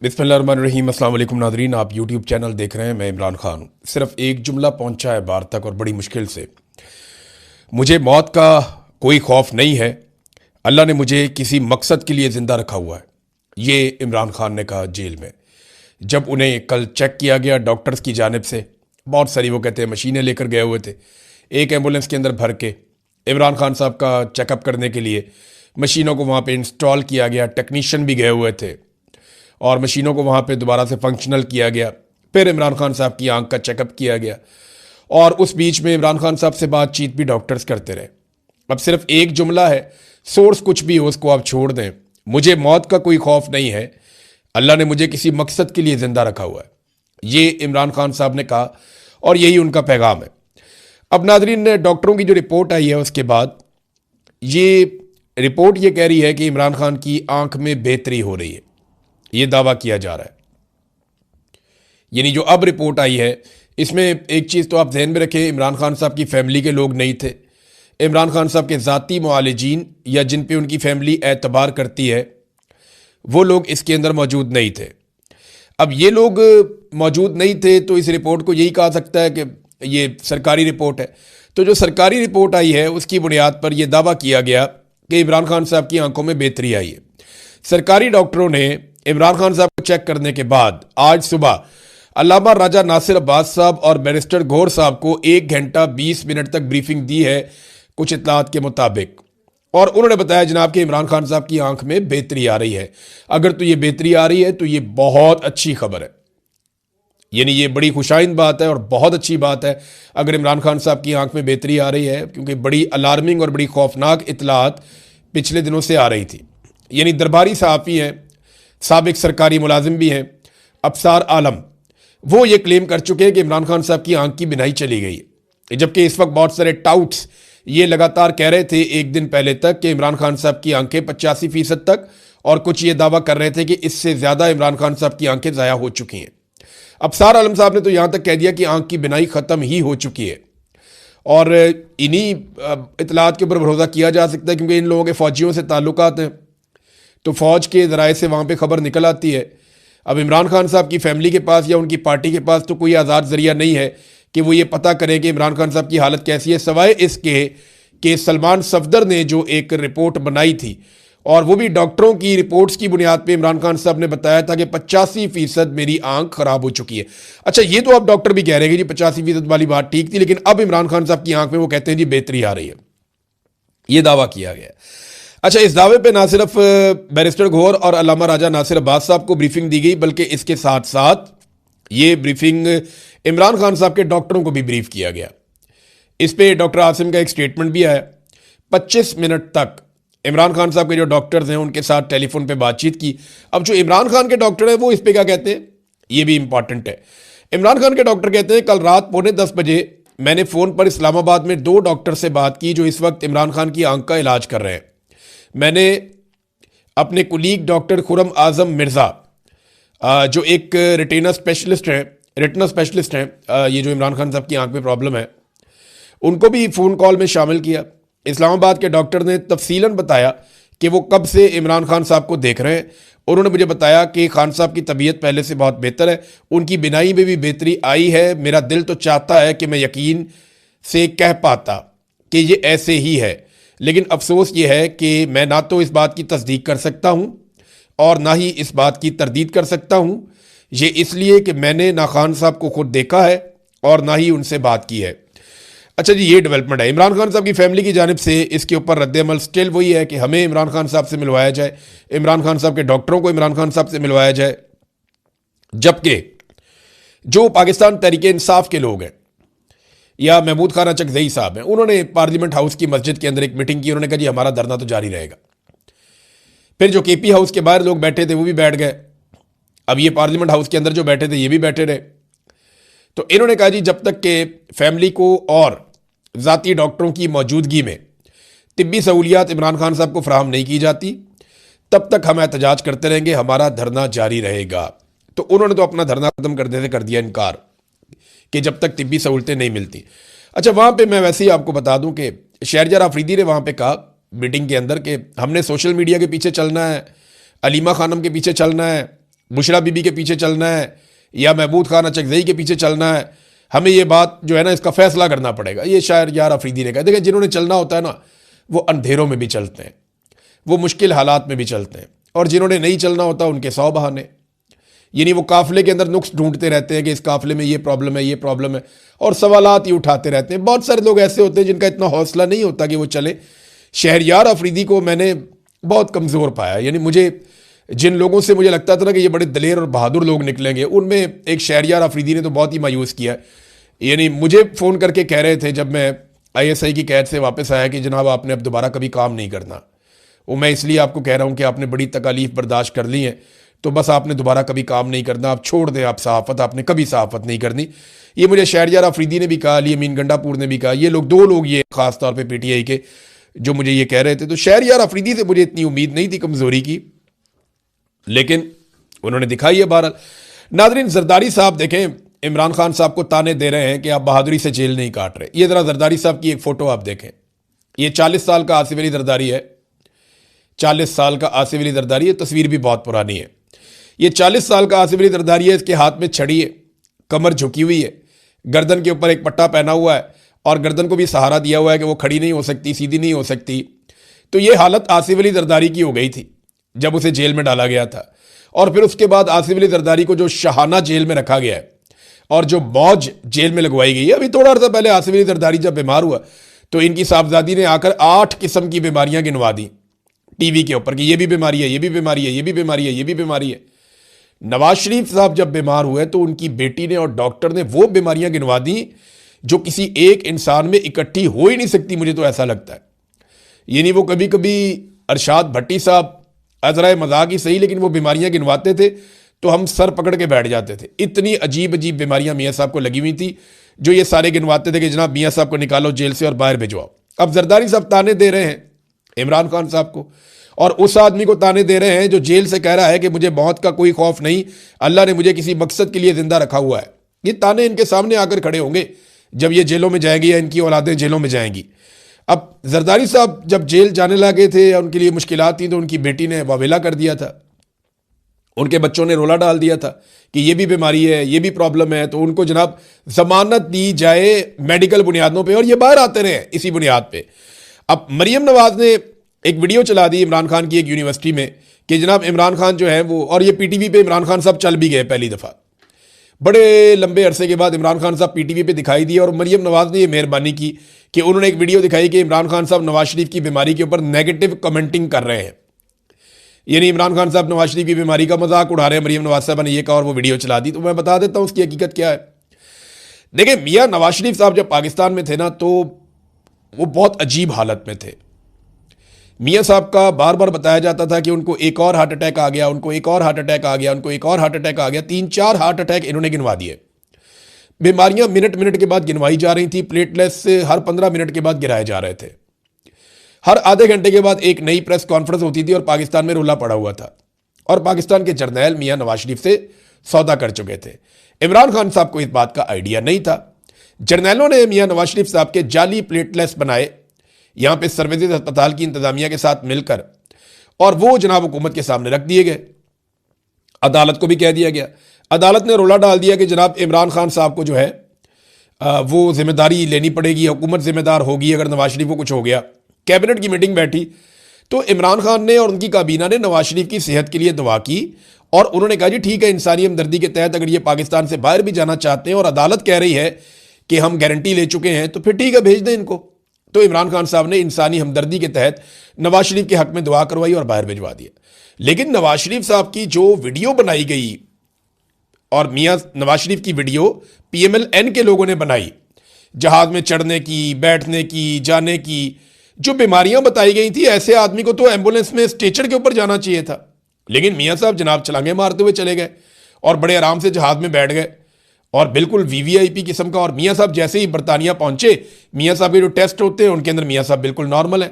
बिस्मिल्लाहिर्रहमानिर्रहीम। अस्सलाम वालेकुम नादरीन, आप यूट्यूब चैनल देख रहे हैं। मैं इमरान खान हूँ। सिर्फ एक जुमला पहुँचा है बाहर तक और बड़ी मुश्किल से। मुझे मौत का कोई खौफ नहीं है। अल्लाह ने मुझे किसी मकसद के लिए ज़िंदा रखा हुआ है। ये इमरान खान ने कहा जेल में, जब उन्हें कल चेक किया गया डॉक्टर्स की जानिब से। बहुत सारी वो कहते हैं मशीनें लेकर गए हुए थे, एक एम्बुलेंस के अंदर भर के इमरान खान साहब का चेकअप करने के लिए मशीनों को वहाँ पे इंस्टॉल किया गया। टेक्नीशियन भी गए हुए थे और मशीनों को वहाँ पे दोबारा से फंक्शनल किया गया। फिर इमरान खान साहब की आंख का चेकअप किया गया और उस बीच में इमरान खान साहब से बातचीत भी डॉक्टर्स करते रहे। अब सिर्फ एक जुमला है, सोर्स कुछ भी हो उसको आप छोड़ दें, मुझे मौत का कोई खौफ नहीं है। अल्लाह ने मुझे किसी मकसद के लिए ज़िंदा रखा हुआ है। ये इमरान खान साहब ने कहा और यही उनका पैगाम है। अब नाजरीन, डॉक्टरों की जो रिपोर्ट आई है उसके बाद ये रिपोर्ट ये कह रही है कि इमरान खान की आंख में बेहतरी हो रही है। ये दावा किया जा रहा है। यानी जो अब रिपोर्ट आई है इसमें एक चीज़ तो आप जहन में रखें, इमरान खान साहब की फैमिली के लोग नहीं थे। इमरान खान साहब के ज़ाती मुआलिजीन या जिन पे उनकी फैमिली एतबार करती है वो लोग इसके अंदर मौजूद नहीं थे। अब ये लोग मौजूद नहीं थे तो इस रिपोर्ट को यही कहा सकता है कि ये सरकारी रिपोर्ट है। तो जो सरकारी रिपोर्ट आई है उसकी बुनियाद पर यह दावा किया गया कि इमरान खान साहब की आंखों में बेहतरी आई है। सरकारी डॉक्टरों ने इमरान खान साहब को चेक करने के बाद आज सुबह अल्लामा राजा नासिर अब्बास साहब और बैरिस्टर गौहर साहब को 1 घंटा 20 मिनट तक ब्रीफिंग दी है कुछ इत्तलात के मुताबिक, और उन्होंने बताया जनाब कि इमरान खान साहब की आंख में बेहतरी आ रही है। अगर तो ये बेहतरी आ रही है तो ये बहुत अच्छी खबर है, यानी ये बड़ी खुशाइंद बात है और बहुत अच्छी बात है अगर इमरान खान साहब की आंख में बेहतरी आ रही है, क्योंकि बड़ी अलार्मिंग और बड़ी खौफनाक इत्तलात पिछले दिनों से आ रही थी। यानी दरबारी सहाफ़ी हैं, साबिक सरकारी मुलाजिम भी हैं, अफसार आलम, वो ये क्लेम कर चुके हैं कि इमरान खान साहब की आंख की बिनाई चली गई है। जबकि इस वक्त बहुत सारे टाउट्स ये लगातार कह रहे थे एक दिन पहले तक कि इमरान खान साहब की आंखें 85% तक, और कुछ ये दावा कर रहे थे कि इससे ज़्यादा इमरान खान साहब की आंखें ज़ाया हो चुकी हैं। अफसार आलम साहब ने तो यहाँ तक कह दिया कि आंख की बिनाई ख़त्म ही हो चुकी है। और इन्हीं इतलात के ऊपर भरोसा किया जा सकता है क्योंकि इन लोगों के फ़ौजियों से ताल्लुकात हैं, तो फ़ौज के ज़राए से वहाँ पे ख़बर निकल आती है। अब इमरान खान साहब की फैमिली के पास या उनकी पार्टी के पास तो कोई आज़ाद ज़रिया नहीं है कि वो ये पता करें कि इमरान खान साहब की हालत कैसी है, सवाए इसके कि सलमान सफदर ने जो एक रिपोर्ट बनाई थी और वो भी डॉक्टरों की रिपोर्ट्स की बुनियाद पे इमरान खान साहब ने बताया था कि 85% मेरी आंख ख़राब हो चुकी है। अच्छा, ये तो अब डॉक्टर भी कह रहे हैं कि जी 85% वाली बात ठीक थी, लेकिन अब इमरान खान साहब की आंख में वो कहते हैं जी बेहतरी आ रही है। ये दावा किया गया। अच्छा, इस दावे पे ना सिर्फ बैरिस्टर गौहर और अल्लामा राजा नासिर अब्बास साहब को ब्रीफिंग दी गई, बल्कि इसके साथ साथ ये ब्रीफिंग इमरान खान साहब के डॉक्टरों को भी ब्रीफ किया गया। इस पे डॉक्टर आसिम का एक स्टेटमेंट भी आया। 25 मिनट तक इमरान खान साहब के जो डॉक्टर्स हैं उनके साथ टेलीफोन पे बातचीत की। अब जो इमरान खान के डॉक्टर हैं वो इस पे क्या कहते हैं, ये भी इंपॉर्टेंट है। इमरान खान के डॉक्टर कहते हैं कल रात 9:45 बजे मैंने फ़ोन पर इस्लामाबाद में 2 डॉक्टर से बात की जो इस वक्त इमरान खान की आंख का इलाज कर रहे हैं। मैंने अपने कुलीग डॉक्टर खुरम आज़म मिर्ज़ा, जो एक रेटिना स्पेशलिस्ट हैं, ये जो इमरान खान साहब की आंख में प्रॉब्लम है, उनको भी फ़ोन कॉल में शामिल किया। इस्लामाबाद के डॉक्टर ने तफसीलन बताया कि वो कब से इमरान खान साहब को देख रहे हैं। उन्होंने मुझे बताया कि खान साहब की तबीयत पहले से बहुत बेहतर है, उनकी बिनाई में भी बेहतरी आई है। मेरा दिल तो चाहता है कि मैं यकीन से कह पाता कि ये ऐसे ही है, लेकिन अफसोस ये है कि मैं ना तो इस बात की तस्दीक कर सकता हूँ और ना ही इस बात की तरदीद कर सकता हूँ। ये इसलिए कि मैंने ना खान साहब को खुद देखा है और ना ही उनसे बात की है। अच्छा जी, ये डेवलपमेंट है। इमरान खान साहब की फैमिली की जानिब से इसके ऊपर रद्द-ए-अमल स्टिल वही है कि हमें इमरान खान साहब से मिलवाया जाए, इमरान खान साहब के डॉक्टरों को इमरान खान साहब से मिलवाया जाए। जबकि जो पाकिस्तान तहरीक इंसाफ के लोग हैं या महमूद खान चकजई साहब हैं, उन्होंने पार्लियामेंट हाउस की मस्जिद के अंदर एक मीटिंग की। उन्होंने कहा जी हमारा धरना तो जारी रहेगा। फिर जो केपी हाउस के बाहर लोग बैठे थे वो भी बैठ गए। अब ये पार्लियामेंट हाउस के अंदर जो बैठे थे ये भी बैठे रहे। तो इन्होंने कहा जी जब तक के फैमिली को और ज़ाती डॉक्टरों की मौजूदगी में तिब्बी सहूलियात इमरान खान साहब को फराहम नहीं की जाती तब तक हम एहतजाज करते रहेंगे, हमारा धरना जारी रहेगा। तो उन्होंने तो अपना धरना ख़त्म करने से कर दिया इनकार कि जब तक तिब्बी सहूलतें नहीं मिलती। अच्छा, वहाँ पे मैं वैसे ही आपको बता दूँ कि शहरयार आफरीदी ने वहाँ पे कहा मीटिंग के अंदर कि हमने सोशल मीडिया के पीछे चलना है, अलीमा खानम के पीछे चलना है, बुशरा बीबी के पीछे चलना है या महमूद खान अचकजई के पीछे चलना है, हमें ये बात जो है ना इसका फैसला करना पड़ेगा। ये शायर यार अफरीदी ने कहा। देखिए, जिन्होंने चलना होता है ना वो अंधेरों में भी चलते हैं, वो मुश्किल हालात में भी चलते हैं, और जिन्होंने नहीं चलना होता उनके 100 बहाने। यानी वो काफिले के अंदर नुक्स ढूंढते रहते हैं कि इस काफिले में ये प्रॉब्लम है, ये प्रॉब्लम है, और सवालात ही उठाते रहते हैं। बहुत सारे लोग ऐसे होते हैं जिनका इतना हौसला नहीं होता कि वो चले। शहरयार अफरीदी को मैंने बहुत कमज़ोर पाया। यानी मुझे जिन लोगों से मुझे लगता था ना कि ये बड़े दलेर और बहादुर लोग निकलेंगे, उनमें एक शहरयार अफरीदी ने तो बहुत ही मायूस किया। यानी मुझे फ़ोन करके कह रहे थे जब मैं ISI की कैद से वापस आया कि जनाब आपने अब दोबारा कभी काम नहीं करना। वो मैं इसलिए आपको कह रहा हूँ कि आपने बड़ी तकालीफ बर्दाश्त कर ली है, तो बस आपने दोबारा कभी काम नहीं करना, आप छोड़ दें आप सहाफ़त, आपने कभी सहाफ़त नहीं करनी। ये मुझे शहरयार अफरीदी ने भी कहा, अली अमीन गंडापुर ने भी कहा। ये लोग 2 लोग ये ख़ास तौर पे PTI के जो मुझे ये कह रहे थे। तो शहरयार अफरीदी से मुझे इतनी उम्मीद नहीं थी कमज़ोरी की, लेकिन उन्होंने दिखाई है। बहरहाल नाज़रीन, जरदारी साहब देखें, इमरान खान साहब को ताने दे रहे हैं कि आप बहादुरी से जेल नहीं काट रहे। ये ज़रा जरदारी साहब की एक फ़ोटो आप देखें। ये 40 साल का आसिफ अली जरदारी है, 40 साल का आसिफ अली जरदारी है। तस्वीर भी बहुत पुरानी है। ये 40 साल का आसिफ अली जरदारी है। इसके हाथ में छड़ी है, कमर झुकी हुई है, गर्दन के ऊपर एक पट्टा पहना हुआ है, और गर्दन को भी सहारा दिया हुआ है कि वो खड़ी नहीं हो सकती, सीधी नहीं हो सकती। तो ये हालत आसिफ अली जरदारी की हो गई थी जब उसे जेल में डाला गया था। और फिर उसके बाद आसिफ अली जरदारी को जो शाहाना जेल में रखा गया है और जो मौज जेल में लगवाई गई है। अभी थोड़ा अर्सा पहले आसिफ अली जरदारी जब बीमार हुआ तो इनकी साहबजादी ने आकर 8 किस्म की बीमारियां गिनवा दी टीवी के ऊपर कि ये भी बीमारी है, ये भी बीमारी है, ये भी बीमारी है, ये भी बीमारी है। नवाज शरीफ साहब जब बीमार हुए तो उनकी बेटी ने और डॉक्टर ने वो बीमारियां गिनवा दी जो किसी एक इंसान में इकट्ठी हो ही नहीं सकती, मुझे तो ऐसा लगता है। यानी वो कभी कभी अरशाद भट्टी साहब अजरा मजाक ही सही, लेकिन वो बीमारियां गिनवाते थे तो हम सर पकड़ के बैठ जाते थे। इतनी अजीब अजीब बीमारियां मियाँ साहब को लगी हुई थी जो ये सारे गिनवाते थे कि जनाब मियाँ साहब को निकालो जेल से और बाहर भिजवाओ। अब जरदारी साहब ताने दे रहे हैं इमरान खान साहब को, और उस आदमी को ताने दे रहे हैं जो जेल से कह रहा है कि मुझे मौत का कोई खौफ नहीं, अल्लाह ने मुझे किसी मकसद के लिए जिंदा रखा हुआ है। ये ताने इनके सामने आकर खड़े होंगे जब ये जेलों में जाएंगी या इनकी औलादें जेलों में जाएंगी। अब जरदारी साहब जब जेल जाने लगे थे या उनके लिए मुश्किलात थी तो उनकी बेटी ने वावेला कर दिया था, उनके बच्चों ने रोला डाल दिया था कि ये भी बीमारी है, ये भी प्रॉब्लम है, तो उनको जनाब जमानत दी जाए मेडिकल बुनियादों पे और ये बाहर आते रहे इसी बुनियाद पे। अब मरियम नवाज ने एक वीडियो चला दी इमरान खान की एक यूनिवर्सिटी में कि जनाब इमरान खान जो है वो, और ये PTV पे इमरान खान साहब चल भी गए पहली दफ़ा, बड़े लंबे अरसे के बाद इमरान खान साहब PTV पे दिखाई दिए। और मरियम नवाज ने ये मेहरबानी की कि उन्होंने एक वीडियो दिखाई कि इमरान खान साहब नवाज शरीफ की बीमारी के ऊपर नेगेटिव कमेंटिंग कर रहे हैं। यानी इमरान खान साहब नवाज शरीफ की बीमारी का मजाक उड़ा रहे हैं। मरियम नवाज साहब ने यह कहा और वो वीडियो चला दी। तो मैं बता देता हूं उसकी हकीकत क्या है। देखिए, मियाँ नवाज शरीफ साहब जब पाकिस्तान में थे ना तो वो बहुत अजीब हालत में थे। मियाँ साहब का बार बार बताया जाता था कि उनको एक और हार्ट अटैक आ गया, उनको एक और हार्ट अटैक आ गया, उनको एक और हार्ट अटैक आ गया। 3-4 हार्ट अटैक इन्होंने गिनवा दिए। बीमारियां मिनट मिनट के बाद गिनवाई जा रही थी। प्लेटलेट्स से हर 15 मिनट के बाद गिराए जा रहे थे। हर आधे घंटे के बाद एक नई प्रेस कॉन्फ्रेंस होती थी और पाकिस्तान में रोला पड़ा हुआ था। और पाकिस्तान के जर्नैल मियाँ नवाज शरीफ से सौदा कर चुके थे। इमरान खान साहब को इस बात का आइडिया नहीं था। जर्नैलों ने मियाँ नवाज शरीफ साहब के जाली प्लेटलेट्स बनाए यहाँ पे सर्विसेज अस्पताल की इंतजामिया के साथ मिलकर, और वो जनाब हुकूमत के सामने रख दिए गए। अदालत को भी कह दिया गया, अदालत ने रोला डाल दिया कि जनाब इमरान खान साहब को जो है वो जिम्मेदारी लेनी पड़ेगी, हुकूमत जिम्मेदार होगी अगर नवाज शरीफ को कुछ हो गया। कैबिनेट की मीटिंग बैठी तो इमरान खान ने और उनकी काबीना ने नवाज शरीफ की सेहत के लिए दुआ की और उन्होंने कहा जी ठीक है, इंसानी हमदर्दी के तहत अगर ये पाकिस्तान से बाहर भी जाना चाहते हैं और अदालत कह रही है कि हम गारंटी ले चुके हैं तो फिर ठीक है, भेज दें इनको। तो इमरान खान साहब ने इंसानी हमदर्दी के तहत नवाज शरीफ के हक में दुआ करवाई और बाहर भिजवा दिया। लेकिन नवाज शरीफ साहब की जो वीडियो बनाई गई, और मियाँ नवाज शरीफ की वीडियो PMLN के लोगों ने बनाई, जहाज में चढ़ने की, बैठने की, जाने की, जो बीमारियां बताई गई थी, ऐसे आदमी को तो एम्बुलेंस में स्ट्रेचर के ऊपर जाना चाहिए था। लेकिन मियाँ साहब जनाब छलांगे मारते हुए चले गए और बड़े आराम से जहाज में बैठ गए और बिल्कुल VVIP किस्म का। और मियाँ साहब जैसे ही बरतानिया पहुंचे, मियाँ साहब के जो टेस्ट होते हैं उनके अंदर मियाँ साहब बिल्कुल नॉर्मल है।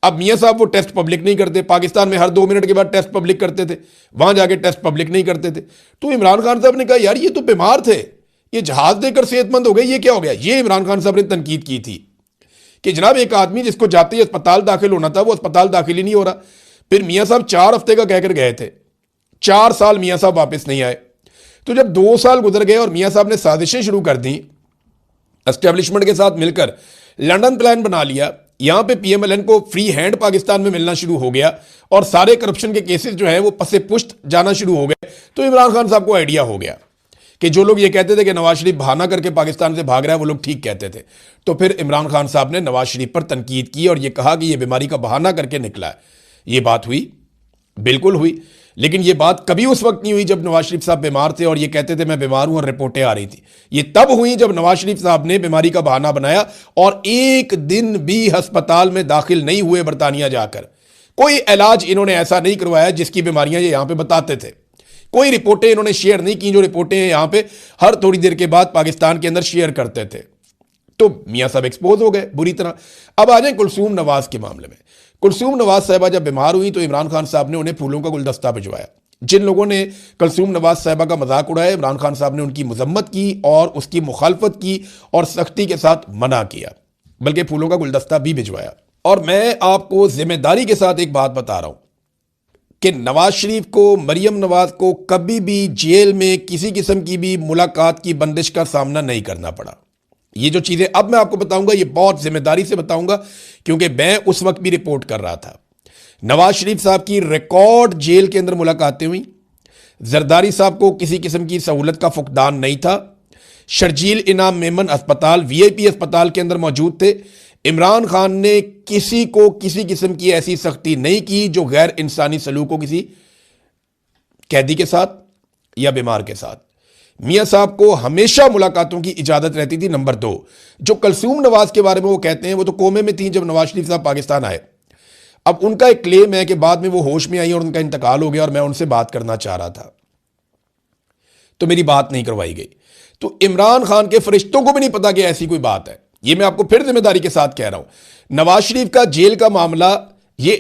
अब मियाँ साहब वो टेस्ट पब्लिक नहीं करते। पाकिस्तान में हर 2 मिनट के बाद टेस्ट पब्लिक करते थे, वहां जाके टेस्ट पब्लिक नहीं करते थे। तो इमरान खान साहब ने कहा यार ये तो बीमार थे, ये जहाज देकर सेहतमंद हो गए, ये क्या हो गया। ये इमरान खान साहब ने तनकीद की थी कि जनाब एक आदमी जिसको जाते ही अस्पताल दाखिल होना था वो अस्पताल दाखिल ही नहीं हो रहा। फिर मियाँ साहब 4 हफ्ते का कहकर गए थे, 4 साल मियां साहब वापस नहीं आए। तो जब 2 साल गुजर गए और मियां साहब ने साजिशें शुरू कर दी, एस्टेब्लिशमेंट के साथ मिलकर लंदन प्लान बना लिया, यहां पे पीएमएलएन को फ्री हैंड पाकिस्तान में मिलना शुरू हो गया और सारे करप्शन के केसेस जो है वो पसे पुश्त जाना शुरू हो गए। तो इमरान खान साहब को आइडिया हो गया कि जो लोग ये कहते थे कि नवाज शरीफ बहाना करके पाकिस्तान से भाग रहा है, वो लोग ठीक कहते थे। तो फिर इमरान खान साहब ने नवाज शरीफ पर तनकीद की और ये कहा कि ये बीमारी का बहाना करके निकला है। ये बात हुई, बिल्कुल हुई, लेकिन ये बात कभी उस वक्त नहीं हुई जब नवाज शरीफ साहब बीमार थे और ये कहते थे मैं बीमार हूं और रिपोर्टें आ रही थी। ये तब हुई जब नवाज शरीफ साहब ने बीमारी का बहाना बनाया और एक दिन भी अस्पताल में दाखिल नहीं हुए बरतानिया जाकर। कोई इलाज इन्होंने ऐसा नहीं करवाया जिसकी बीमारियां ये यहां पे बताते थे। कोई रिपोर्टें इन्होंने शेयर नहीं की जो रिपोर्टें यहां पे हर थोड़ी देर के बाद पाकिस्तान के अंदर शेयर करते थे। तो मियां साहब एक्सपोज हो गए बुरी तरह। अब आ जाए कुलसूम नवाज के मामले में। कुलसूम नवाज साहिबा जब बीमार हुई तो इमरान खान साहब ने उन्हें फूलों का गुलदस्ता भिजवाया। जिन लोगों ने कुलसूम नवाज साहिबा का मजाक उड़ाया, इमरान खान साहब ने उनकी मजम्मत की और उसकी मुखालफत की और सख्ती के साथ मना किया, बल्कि फूलों का गुलदस्ता भी भिजवाया। और मैं आपको जिम्मेदारी के साथ एक बात बता रहा हूं कि नवाज शरीफ को, मरियम नवाज को कभी भी जेल में किसी किस्म की भी मुलाकात की बंदिश का सामना नहीं करना पड़ा। ये जो चीजें अब मैं आपको बताऊंगा ये बहुत जिम्मेदारी से बताऊंगा, क्योंकि मैं उस वक्त भी रिपोर्ट कर रहा था। नवाज शरीफ साहब की रिकॉर्ड जेल के अंदर मुलाकातें हुई। जरदारी साहब को किसी किस्म की सहूलत का फुकदान नहीं था। शर्जील इनाम मेमन अस्पताल, वीआईपी अस्पताल के अंदर मौजूद थे। इमरान खान ने किसी को किसी किस्म की ऐसी सख्ती नहीं की जो गैर इंसानी सलूक हो किसी कैदी के साथ या बीमार के साथ। मियां साहब को हमेशा मुलाकातों की इजाजत रहती थी। नंबर 2, जो कुलसूम नवाज के बारे में वो कहते हैं, वो तो कोमे में थी जब नवाज शरीफ साहब पाकिस्तान आए। अब उनका एक क्लेम है कि बाद में वो होश में आई और उनका इंतकाल हो गया और मैं उनसे बात करना चाह रहा था, तो मेरी बात नहीं करवाई गई। तो इमरान खान के फरिश्तों को भी नहीं पता कि ऐसी कोई बात है। ये मैं आपको फिर जिम्मेदारी के साथ कह रहा हूं। नवाज शरीफ का जेल का मामला ये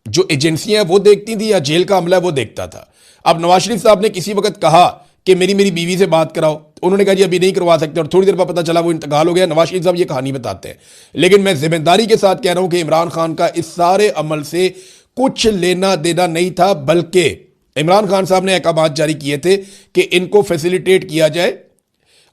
जो एजेंसियां वो देखती थी या जेल का मामला वो देखता था। अब नवाज शरीफ साहब ने किसी वक्त कहा कि मेरी बीवी से बात कराओ, उन्होंने कहा जी अभी नहीं करवा सकते, और थोड़ी देर बाद पता चला वो इंतकाल हो गया। नवाज शरीफ साहब ये कहानी बताते हैं। लेकिन मैं जिम्मेदारी के साथ कह रहा हूं कि इमरान खान का इस सारे अमल से कुछ लेना देना नहीं था, बल्कि इमरान खान साहब ने अहकाम जारी किए थे कि इनको फैसिलिटेट किया जाए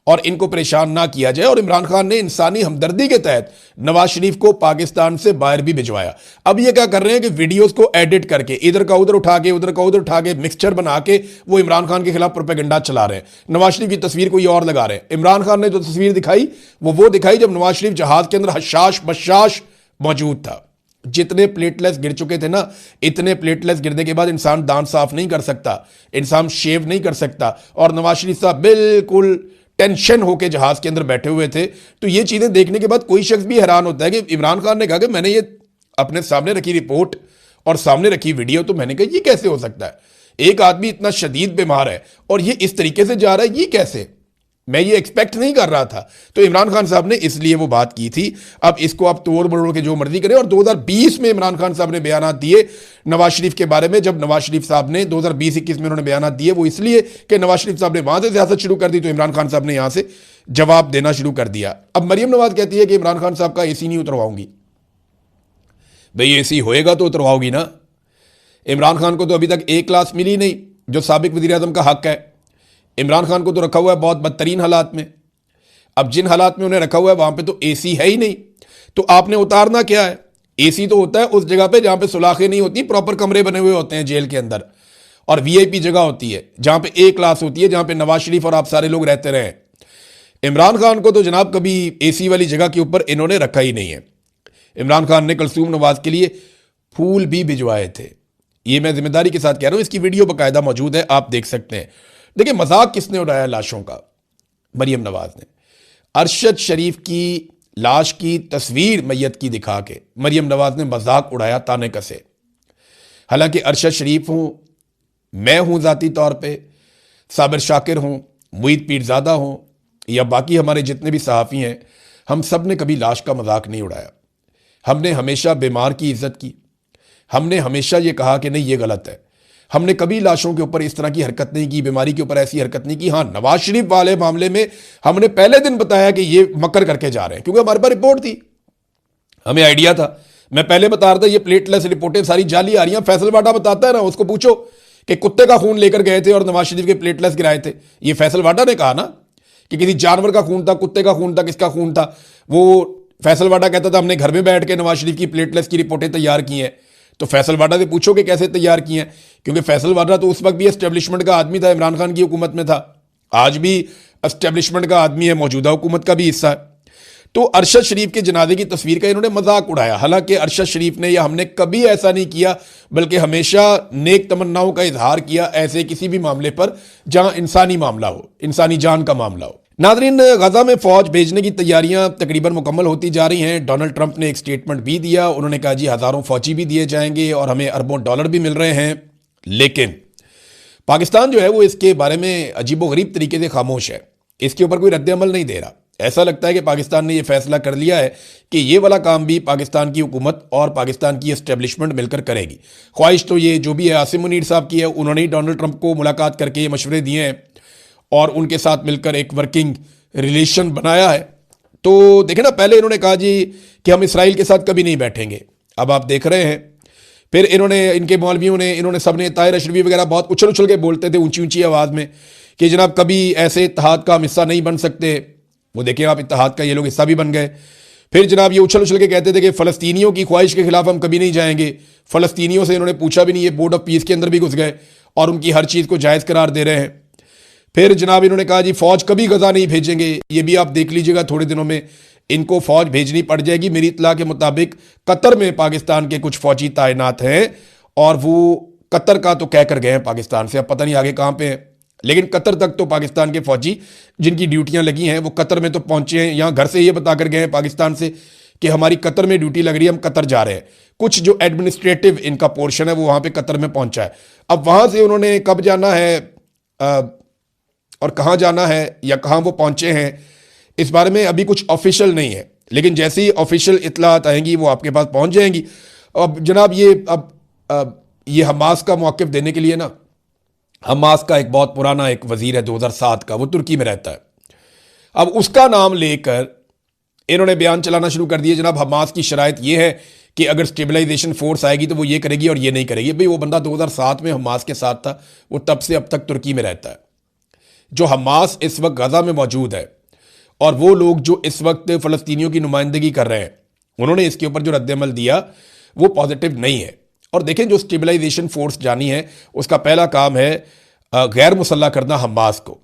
और इनको परेशान ना किया जाए। और इमरान खान ने इंसानी हमदर्दी के तहत नवाज शरीफ को पाकिस्तान से बाहर भी भिजवाया। अब ये क्या कर रहे हैं कि वीडियोस को एडिट करके इधर का उधर उठा के उधर का उधर उठा के मिक्सचर बना के वो इमरान खान के खिलाफ प्रोपेगेंडा चला रहे हैं। नवाज शरीफ की तस्वीर कोई और लगा रहे हैं। इमरान खान ने जो तस्वीर दिखाई वो दिखाई जब नवाज शरीफ जहाज के अंदर हशाश बशाश मौजूद था। जितने प्लेटलेट्स गिर चुके थे ना, इतने प्लेटलेट्स गिरने के बाद इंसान दांत साफ नहीं कर सकता, इंसान शेव नहीं कर सकता। और नवाज शरीफ साहब बिल्कुल टेंशन होकर जहाज के अंदर बैठे हुए थे। तो ये चीजें देखने के बाद कोई शख्स भी हैरान होता है कि इमरान खान ने कहा कि मैंने ये अपने सामने रखी रिपोर्ट और सामने रखी वीडियो, तो मैंने कहा ये कैसे हो सकता है? एक आदमी इतना शदीद बीमार है और ये इस तरीके से जा रहा है, ये कैसे? मैं ये एक्सपेक्ट नहीं कर रहा था। तो इमरान खान साहब ने इसलिए वो बात की थी। अब इसको आप तोड़ मरोड़ के जो मर्जी करें। और 2020 में इमरान खान साहब ने बयान दिए नवाज शरीफ के बारे में। जब नवाज शरीफ साहब ने 2020-21 में उन्होंने बयान दिए, वो इसलिए कि नवाज शरीफ साहब ने वहां से सियासत शुरू कर दी, तो इमरान खान साहब ने यहां से जवाब देना शुरू कर दिया। अब मरियम नवाज कहती है कि इमरान खान साहब का एसी नहीं उतरवाऊंगी। भाई एसी होएगा तो उतरवाओगी ना। इमरान खान को तो अभी तक ए क्लास मिली नहीं, जो साबिक वजीर आजम का हक है। इमरान खान को तो रखा हुआ है बहुत बदतरीन हालात में। अब जिन हालात में उन्हें रखा हुआ है वहां पे तो एसी है ही नहीं, तो आपने उतारना क्या है? एसी तो होता है उस जगह पे जहां पे सुलाखें नहीं होती, प्रॉपर कमरे बने हुए होते हैं जेल के अंदर, और वीआईपी जगह होती है जहां पे ए क्लास होती है, जहां पे नवाज शरीफ और आप सारे लोग रहते रहे। इमरान खान को तो जनाब कभी एसी वाली जगह के ऊपर इन्होंने रखा ही नहीं है। इमरान खान ने कुलसूम नवाज के लिए फूल भी भिजवाए थे। ये मैं जिम्मेदारी के साथ कह रहा हूं, इसकी वीडियो बाकायदा मौजूद है, आप देख सकते हैं। देखिए मजाक किसने उड़ाया लाशों का? मरियम नवाज ने। अरशद शरीफ की लाश की तस्वीर मैयत की दिखा के मरियम नवाज ने मजाक उड़ाया, ताने कसे। हालांकि अरशद शरीफ हूं, मैं हूं जाती तौर पे, साबिर शाकिर हूं, मुईद पीरजादा हूं, या बाकी हमारे जितने भी सहाफ़ी हैं, हम सब ने कभी लाश का मजाक नहीं उड़ाया। हमने हमेशा बीमार की इज्जत की। हमने हमेशा ये कहा कि नहीं ये गलत है। हमने कभी लाशों के ऊपर इस तरह की हरकत नहीं की, बीमारी के ऊपर ऐसी हरकत नहीं की। हाँ, नवाज शरीफ वाले मामले में हमने पहले दिन बताया कि ये मकर करके जा रहे हैं, क्योंकि हमारे पास रिपोर्ट थी, हमें आइडिया था। मैं पहले बता रहा था ये प्लेटलेस रिपोर्टें सारी जाली आ रही हैं। फैसल बाटा बताता है ना, उसको पूछो कि कुत्ते का खून लेकर गए थे और नवाज शरीफ के प्लेटलेट्स गिराए थे। ये फैसल वाडा ने कहा ना कि किसी जानवर का खून था, कुत्ते का खून था, किसका खून था। वो फैसल वाडा कहता था हमने घर में बैठ के नवाज शरीफ की प्लेटलेट्स की रिपोर्टें तैयार की हैं। तो फैसल वाडा से पूछो कि कैसे तैयार की हैं, क्योंकि फैसल वाडा तो उस वक्त भी एस्टेब्लिशमेंट का आदमी था, इमरान खान की हुकूमत में था, आज भी एस्टेब्लिशमेंट का आदमी है, मौजूदा हुकूमत का भी हिस्सा है। तो अरशद शरीफ के जनाजे की तस्वीर का इन्होंने मजाक उड़ाया। हालांकि अरशद शरीफ ने या हमने कभी ऐसा नहीं किया, बल्कि हमेशा नेक तमन्नाओं का इजहार किया ऐसे किसी भी मामले पर जहां इंसानी मामला हो, इंसानी जान का मामला हो। नादरीन, गजा में फौज भेजने की तैयारियां तकरीबन मुकम्मल होती जा रही हैं। डोनाल्ड ट्रंप ने एक स्टेटमेंट भी दिया, उन्होंने कहा जी हज़ारों फौजी भी दिए जाएंगे और हमें अरबों डॉलर भी मिल रहे हैं। लेकिन पाकिस्तान जो है वो इसके बारे में अजीबोगरीब तरीके से खामोश है, इसके ऊपर कोई रद्द-ए-अमल नहीं दे रहा। ऐसा लगता है कि पाकिस्तान ने यह फैसला कर लिया है कि ये वाला काम भी पाकिस्तान की हुकूमत और पाकिस्तान की एस्टेब्लिशमेंट मिलकर करेगी। ख्वाहिश तो ये जो भी है आसिम मुनीर साहब की है, उन्होंने ही डोनाल्ड ट्रंप को मुलाकात करके ये मशवरे दिए हैं और उनके साथ मिलकर एक वर्किंग रिलेशन बनाया है। तो देखें ना, पहले इन्होंने कहा जी कि हम इसराइल के साथ कभी नहीं बैठेंगे, अब आप देख रहे हैं। फिर इन्होंने, इनके मौलवियों ने, इन्होंने सबने, ताहिर अशरफी वगैरह बहुत उछल उछल के बोलते थे ऊंची ऊंची आवाज़ में कि जनाब कभी ऐसे इत्तेहाद का हम हिस्सा नहीं बन सकते। वो देखिए आप, इत्तेहाद का ये लोग हिस्सा भी बन गए। फिर जनाब ये उछल उछल के कहते थे कि फ़लस्तीनियों की ख्वाहिश के खिलाफ हम कभी नहीं जाएंगे। फ़लस्तीनियों से इन्होंने पूछा भी नहीं, ये बोर्ड ऑफ पीस के अंदर भी घुस गए और उनकी हर चीज़ को जायज़ करार दे रहे हैं। फिर जनाब इन्होंने कहा जी फ़ौज कभी गजा नहीं भेजेंगे। ये भी आप देख लीजिएगा, थोड़े दिनों में इनको फ़ौज भेजनी पड़ जाएगी। मेरी इत्तला के मुताबिक कतर में पाकिस्तान के कुछ फ़ौजी तैनात हैं और वो कतर का तो कह कर गए हैं पाकिस्तान से, अब पता नहीं आगे कहाँ पे हैं, लेकिन कतर तक तो पाकिस्तान के फ़ौजी जिनकी ड्यूटियां लगी हैं वो कतर में तो पहुंचे हैं। यहाँ घर से ये बता कर गए हैं पाकिस्तान से कि हमारी कतर में ड्यूटी लग रही है, हम कतर जा रहे हैं। कुछ जो एडमिनिस्ट्रेटिव इनका पोर्शन है वो वहाँ पे कतर में पहुंचा है। अब वहाँ से उन्होंने कब जाना है और कहाँ जाना है या कहाँ वो पहुंचे हैं, इस बारे में अभी कुछ ऑफिशियल नहीं है, लेकिन जैसे ही ऑफिशियल इतलात आएंगी वो आपके पास पहुंच जाएंगी। अब जनाब ये हमास का मौक़िफ़ देने के लिए ना, हमास का एक बहुत पुराना एक वजीर है 2007 का, वो तुर्की में रहता है। अब उसका नाम लेकर इन्होंने बयान चलाना शुरू कर दिया, जनाब हमास की शराइत ये है कि अगर स्टेबलाइजेशन फोर्स आएगी तो वो ये करेगी और ये नहीं करेगी। भाई वो बंदा 2007 में हमास के साथ था, वो तब से अब तक तुर्की में रहता है। जो हमास इस वक्त गजा में मौजूद है और वो लोग जो इस वक्त फ़लस्तीनियों की नुमाइंदगी कर रहे हैं, उन्होंने इसके ऊपर जो रद्द-ए-अमल दिया वो पॉजिटिव नहीं है। और देखें, जो स्टेबलाइजेशन फोर्स जानी है उसका पहला काम है गैर मुसल्लह करना हमास को,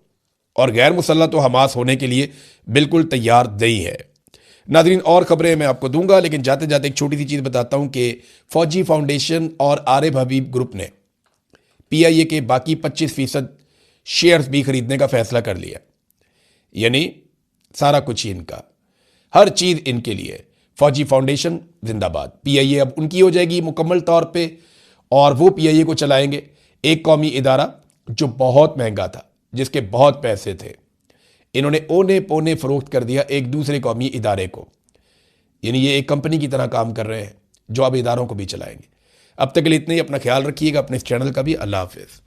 और गैर मुसल्लह तो हमास होने के लिए बिल्कुल तैयार नहीं है। नाज़रीन, और ख़बरें मैं आपको दूंगा, लेकिन जाते जाते एक छोटी सी चीज़ बताता हूं कि फ़ौजी फाउंडेशन और आरिफ हबीब ग्रुप ने PIA के बाकी 25% शेयर्स भी खरीदने का फैसला कर लिया। यानी सारा कुछ ही इनका, हर चीज़ इनके लिए। फ़ौजी फाउंडेशन जिंदाबाद, PIA अब उनकी हो जाएगी मुकम्मल तौर पे और वो PIA को चलाएंगे। एक कौमी इदारा जो बहुत महंगा था, जिसके बहुत पैसे थे, इन्होंने ओने पोने फ़रोख्त कर दिया एक दूसरे कौमी इदारे को। यानी ये एक कंपनी की तरह काम कर रहे हैं जो अब इदारों को भी चलाएंगे। अब तक के लिए इतने ही, अपना ख्याल रखिएगा, अपने इस चैनल का भी। अल्लाह हाफिज़।